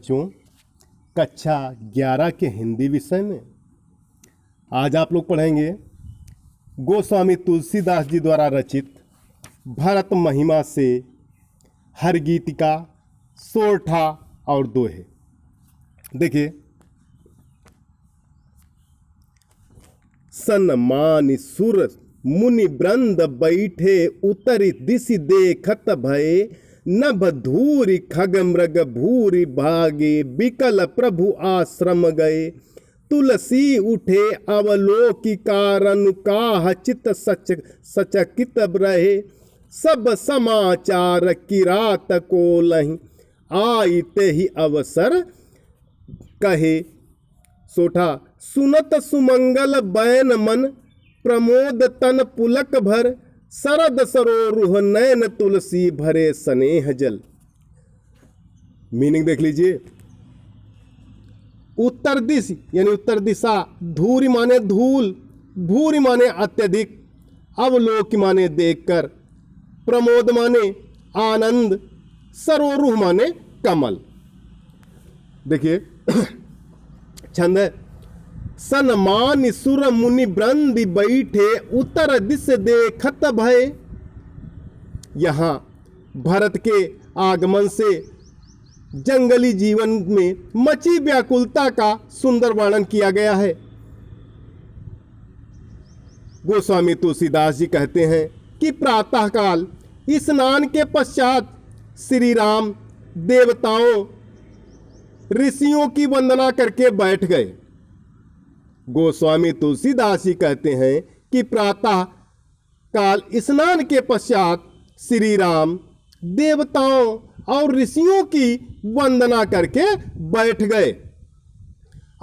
बच्चों, कक्षा 11 के हिंदी विषय में आज आप लोग पढ़ेंगे गोस्वामी तुलसीदास जी द्वारा रचित भरत महिमा से हर गीतिका, सोरठा और दोहे। देखिए, सन्मानि सुर मुनि वृंद बैठे, उतरि दिशि देखत भये, नभ धूरि खग मृग भूरि भागे, बिकल प्रभु आश्रम गए। तुलसी उठे अवलोकि कारण, काह चित सचकित रहे। सब समाचार किरात को लहि, आइते ही अवसर कहे। सोठा, सुनत सुमंगल बैन मन, प्रमोद तन पुलक भर। शरद सरोरुह नयन तुलसी, भरे स्नेह जल। मीनिंग देख लीजिए। उत्तर दिश यानी उत्तर दिशा, धूरि माने धूल, भूरि माने अत्यधिक, अवलोक माने देखकर, प्रमोद माने आनंद, सरोरुह माने कमल। देखिए छंद है, सन्मानि सुर मुनि वृंद बैठे, उतर दिश देखत भय। यहां भरत के आगमन से जंगली जीवन में मची व्याकुलता का सुंदर वर्णन किया गया है। गोस्वामी तुलसीदास जी कहते हैं कि प्रातःकाल स्नान के पश्चात श्री राम देवताओं ऋषियों की वंदना करके बैठ गए। गोस्वामी तुलसीदास जी कहते हैं कि प्रातः काल स्नान के पश्चात श्री राम देवताओं और ऋषियों की वंदना करके बैठ गए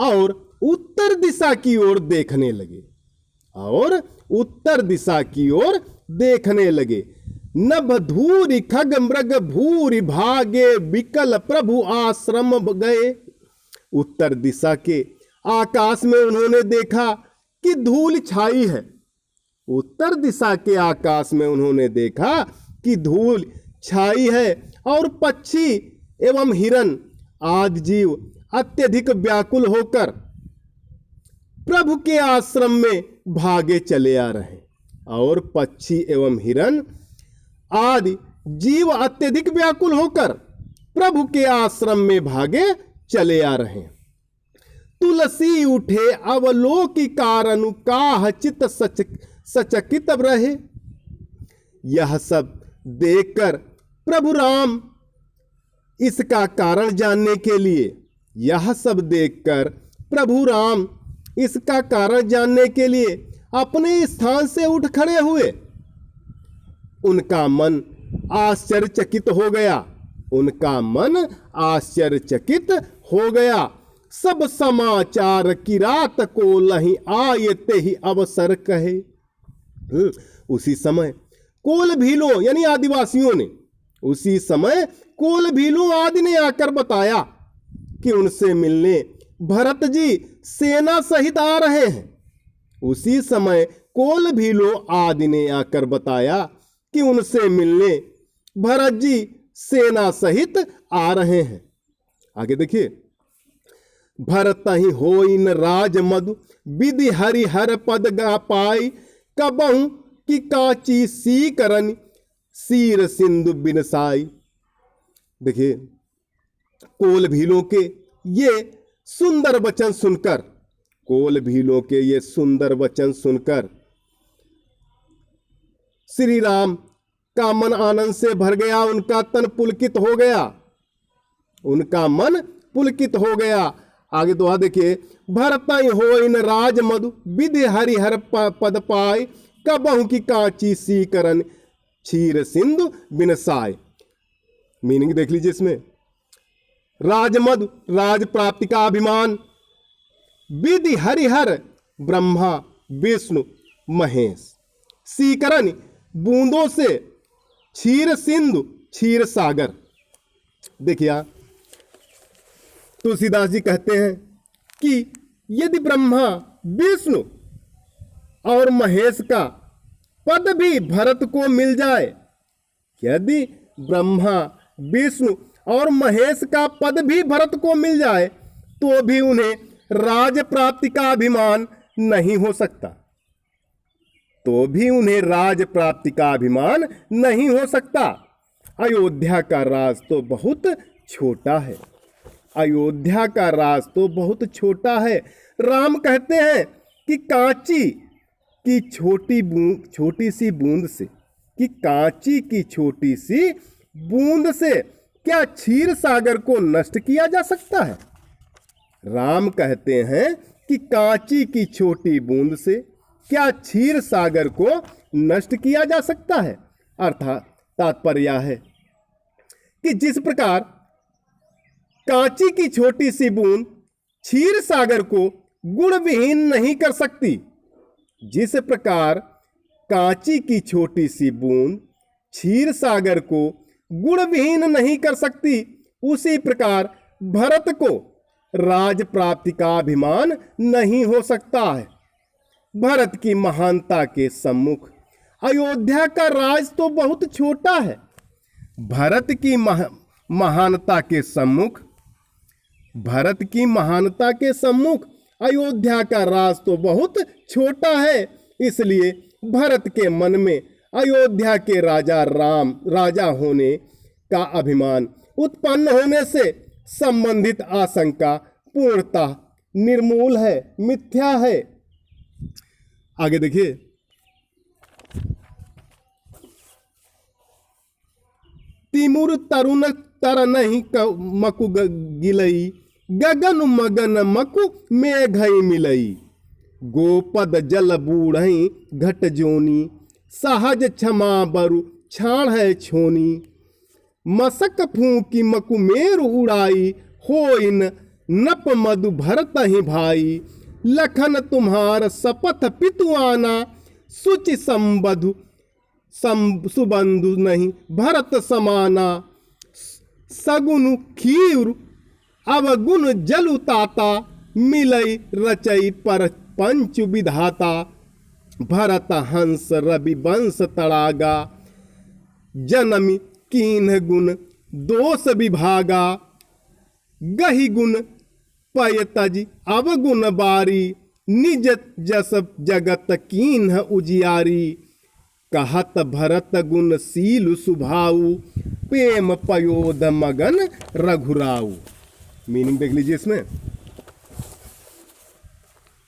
और उत्तर दिशा की ओर देखने लगे नभ धूरि खग मृग भूरि भागे, बिकल प्रभु आश्रम गए। उत्तर दिशा के आकाश में उन्होंने देखा कि धूल छाई है। उत्तर दिशा के आकाश में उन्होंने देखा कि धूल छाई है और पक्षी एवं हिरन आदि जीव अत्यधिक व्याकुल होकर प्रभु के आश्रम में भागे चले आ रहे हैं। और पक्षी एवं हिरन आदि जीव अत्यधिक व्याकुल होकर प्रभु के आश्रम में भागे चले आ रहे हैं। तुलसी उठे अवलोकि कारण, काह चित सचकित रहे। यह सब देखकर प्रभु राम इसका कारण जानने के लिए, अपने स्थान से उठ खड़े हुए। उनका मन आश्चर्यचकित हो गया। सब समाचार किरात को लहि, आयते ही अवसर कहे। उसी समय कोल भीलों यानी आदिवासियों ने, आदि ने आकर बताया कि उनसे मिलने भरत जी सेना सहित आ रहे हैं। उसी समय कोल भीलों आदि ने आकर बताया कि उनसे मिलने भरत जी सेना सहित आ रहे हैं। आगे देखिए, भरत ही होइन राज मधु, विधि हरिहर पद गा पाई। कबहु की काची सी करन, सीर सिंधु बिनसाई। देखिए, कोल भीलों के ये सुंदर वचन सुनकर श्री राम का मन आनंद से भर गया। उनका मन पुलकित हो गया। आगे दोहा देखिए, भरत होइन राज मधु, विधि हरिहर पद पाए। कबहु की कांची सी करन, क्षीर सिंधु बिनसाय। मीनिंग देख लीजिए इसमें। राजमधु राज प्राप्ति का अभिमान, विधि हरिहर ब्रह्मा विष्णु महेश, सीकरण बूंदों से, क्षीर सिंधु क्षीर सागर। देखिए, तुलसीदास जी कहते हैं कि यदि ब्रह्मा विष्णु और महेश का पद भी भरत को मिल जाए, यदि ब्रह्मा विष्णु और महेश का पद भी भरत को मिल जाए तो भी उन्हें राज प्राप्ति का अभिमान नहीं हो सकता, तो भी उन्हें राज प्राप्ति का अभिमान नहीं हो सकता। अयोध्या का राज तो बहुत छोटा है, अयोध्या का राज तो बहुत छोटा है। राम कहते हैं कि कांची की छोटी सी बूंद से, कि कांची की छोटी सी बूंद से क्या क्षीर सागर को नष्ट किया जा सकता है? राम कहते हैं कि कांची की छोटी बूंद से क्या क्षीर सागर को नष्ट किया जा सकता है? अर्थात तात्पर्य है कि जिस प्रकार कांची की छोटी सी बूंद क्षीर सागर को गुण विहीन नहीं कर सकती, जिस प्रकार कांची की छोटी सी बूंद क्षीर सागर को गुण विहीन नहीं कर सकती, उसी प्रकार भरत को राज प्राप्ति का अभिमान नहीं हो सकता है। भरत की महानता के सम्मुख अयोध्या का राज तो बहुत छोटा है। भरत की महानता के सम्मुख, भरत की महानता के सम्मुख अयोध्या का राज तो बहुत छोटा है। इसलिए भरत के मन में अयोध्या के राजा होने का अभिमान उत्पन्न होने से संबंधित आशंका पूर्णतः निर्मूल है, मिथ्या है। आगे देखिए, तिमुर तरुण तर नहीं मकु गिलई, गगन मगन मकु मेघई मिलई। गोपद जल बूढ़ई घट जोनी, सहज क्षमा बरु छाण है छोनी। मसक फूकी मकु मेरु उड़ाई, होइन नप मधु भरत ही भाई। लखन तुम्हार सपथ पितुआना, सुचि संबधु सुबंधु नहीं भरत समाना। सगुन खीर अवगुण जलु ताता, मिलई रचई पर पंच विधाता। भरत हंस रवि वंश तड़ागा, जनमी कीन्ह गुण दोष विभागा। गहि गुण पय तज अवगुण बारी, निज जस जगत कीन्ह उजियारी। कहत भरत गुण सील सुभाऊ, प्रेम पयोध मगन रघुराऊ। मीनिंग देख लीजिए इसमें।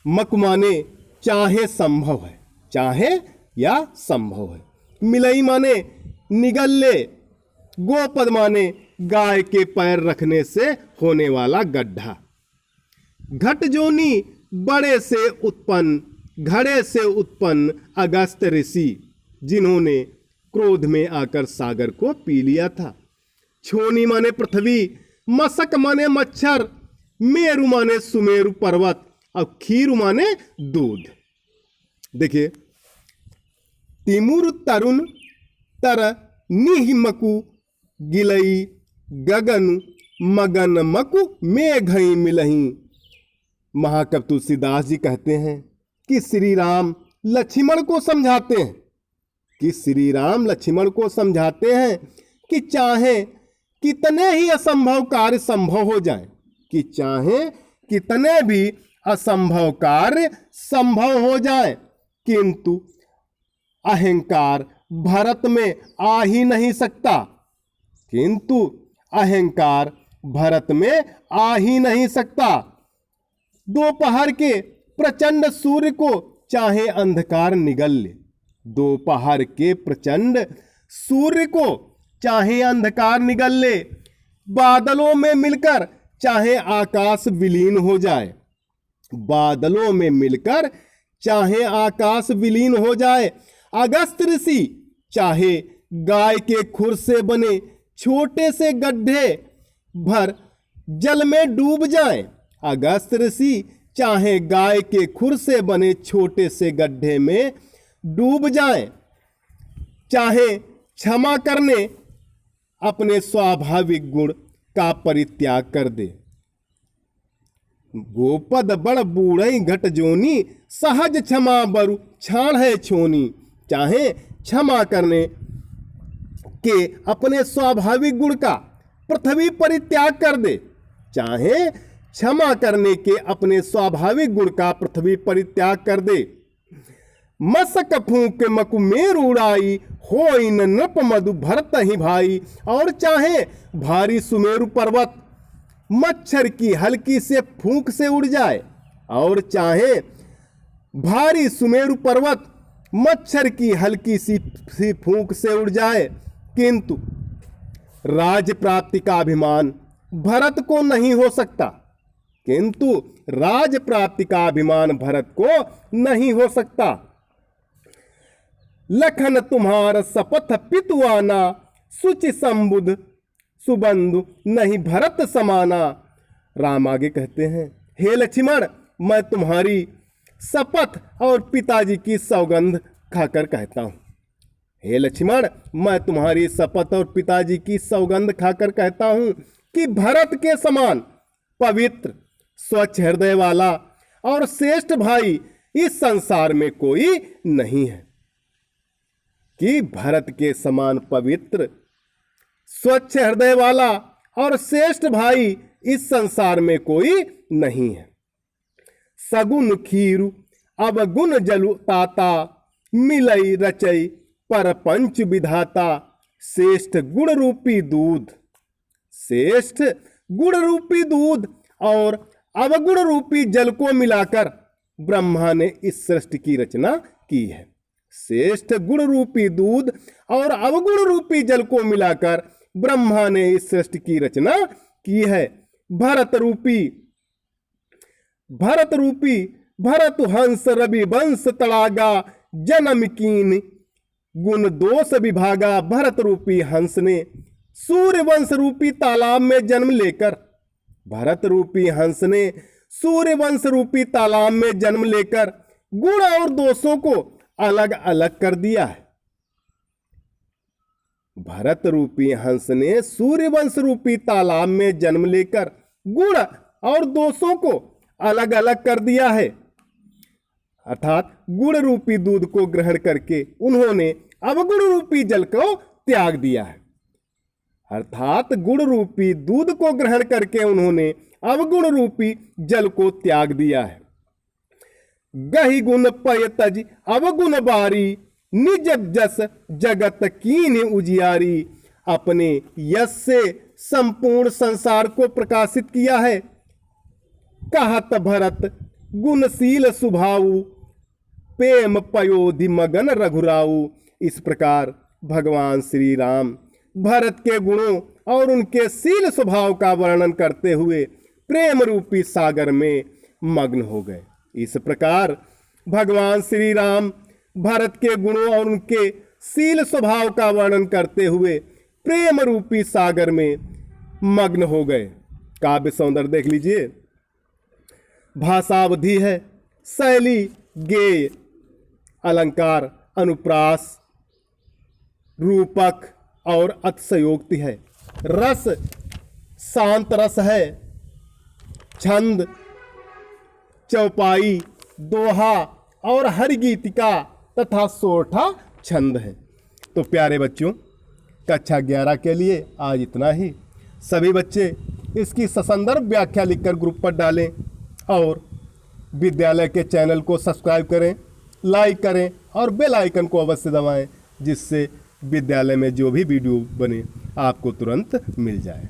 मक माने चाहे संभव है, चाहे या संभव है। मिलई माने निगल ले। गोपद माने गाय के पैर रखने से होने वाला गड्ढा। घट जोनी बड़े से उत्पन्न, घड़े से उत्पन्न अगस्त ऋषि, जिन्होंने क्रोध में आकर सागर को पी लिया था। छोनी माने पृथ्वी, मसक माने मच्छर, मेरु माने सुमेरु पर्वत और खीरु माने दूध। देखिए, तिमुर तरुण तर निहि मकु गिलई, गगन मगन मकु मेघई मिलही। महाकवि तुलसीदास जी कहते हैं कि श्री राम लक्ष्मण को समझाते हैं, कि श्री राम लक्ष्मण को समझाते हैं कि चाहे कितने ही असंभव कार्य संभव हो जाएं, कि चाहे कितने भी असंभव कार्य संभव हो जाए, किंतु अहंकार भरत में आ ही नहीं सकता, किंतु अहंकार भरत में आ ही नहीं सकता। दोपहर के प्रचंड सूर्य को चाहे अंधकार निगल ले, दोपहर के प्रचंड सूर्य को चाहे अंधकार निगल ले, बादलों में मिलकर चाहे आकाश विलीन हो जाए, बादलों में मिलकर चाहे आकाश विलीन हो जाए। अगस्त ऋषि चाहे गाय के खुर से बने छोटे से गड्ढे भर जल में डूब जाएं, अगस्त ऋषि चाहे गाय के खुर से बने छोटे से गड्ढे में डूब जाएं, चाहे क्षमा करने अपने स्वाभाविक गुण का परित्याग कर दे। गोपद बड़ बूढ़ई घट जोनी, सहज क्षमा बरु छाण है छोनी। चाहे क्षमा करने के अपने स्वाभाविक गुण का पृथ्वी परित्याग कर दे, चाहे क्षमा करने के अपने स्वाभाविक गुण का पृथ्वी परित्याग कर दे। मसक फूंक मकुमेर उड़ाई, हो इन नृप मधु भरत ही भाई। और चाहे भारी सुमेरु पर्वत मच्छर की हल्की से फूंक से उड़ जाए, और चाहे भारी सुमेरु पर्वत मच्छर की हल्की सी फूंक से उड़ जाए, किंतु राज प्राप्ति का अभिमान भरत को नहीं हो सकता, किंतु राज प्राप्ति का अभिमान भरत को नहीं हो सकता। लखन तुम्हार सपथ पितुआना, सुचि संबुध सुबंधु नहीं भरत समाना। राम आगे कहते हैं, हे लक्ष्मण, मैं तुम्हारी शपथ और पिताजी की सौगंध खाकर कहता हूं। हे लक्ष्मण, मैं तुम्हारी शपथ और पिताजी की सौगंध खाकर कहता हूं कि भरत के समान पवित्र, स्वच्छ हृदय वाला और श्रेष्ठ भाई इस संसार में कोई नहीं है। कि भरत के समान पवित्र, स्वच्छ हृदय वाला और श्रेष्ठ भाई इस संसार में कोई नहीं है। सगुन खीरु अवगुण जलु ताता, मिलई रचई पर पंच विधाता। श्रेष्ठ गुण रूपी दूध, श्रेष्ठ गुण रूपी दूध और अवगुण रूपी जल को मिलाकर ब्रह्मा ने इस सृष्टि की रचना की है। श्रेष्ठ गुण रूपी दूध और अवगुण रूपी जल को मिलाकर ब्रह्मा ने इस सृष्टि की रचना की है। भरत रूपी भरत हंस रवि वंश तड़ागा, जन्म कीन गुण दोष विभागा। भरत रूपी हंस ने सूर्य वंश रूपी तालाब में जन्म लेकर, भरत रूपी हंस ने सूर्य वंश रूपी तालाब में जन्म लेकर गुण और दोषों को अलग अलग कर दिया है। भरत रूपी हंस ने सूर्य वंश रूपी तालाब में जन्म लेकर गुण और दोषों को अलग अलग कर दिया है। अर्थात गुण रूपी दूध को ग्रहण करके उन्होंने अवगुण रूपी जल को त्याग दिया है। अर्थात गुण रूपी दूध को ग्रहण करके उन्होंने अवगुण रूपी जल को त्याग दिया है। गहि गुण पय तज अवगुण बारी, निज जस जगत कीन उजियारी। अपने यश से संपूर्ण संसार को प्रकाशित किया है। कहत भरत गुणशील सुभाऊ, प्रेम पयोधि मगन रघुराऊ। इस प्रकार भगवान श्री राम भरत के गुणों और उनके शील स्वभाव का वर्णन करते हुए प्रेम रूपी सागर में मग्न हो गए। इस प्रकार भगवान श्री राम भरत के गुणों और उनके शील स्वभाव का वर्णन करते हुए प्रेम रूपी सागर में मग्न हो गए। काव्य सौंदर्य देख लीजिए। भाषावधि है, शैली गेय, अलंकार, अनुप्रास, रूपक और अतिशयोक्ति है। रस शांत रस है। छंद चौपाई, दोहा और हरिगीतिका तथा सोरठा छंद है। तो प्यारे बच्चों, कक्षा 11 के लिए आज इतना ही। सभी बच्चे इसकी ससंदर्भ व्याख्या लिखकर ग्रुप पर डालें और विद्यालय के चैनल को सब्सक्राइब करें, लाइक करें और बेल आइकन को अवश्य दबाएं, जिससे विद्यालय में जो भी वीडियो बने आपको तुरंत मिल जाए।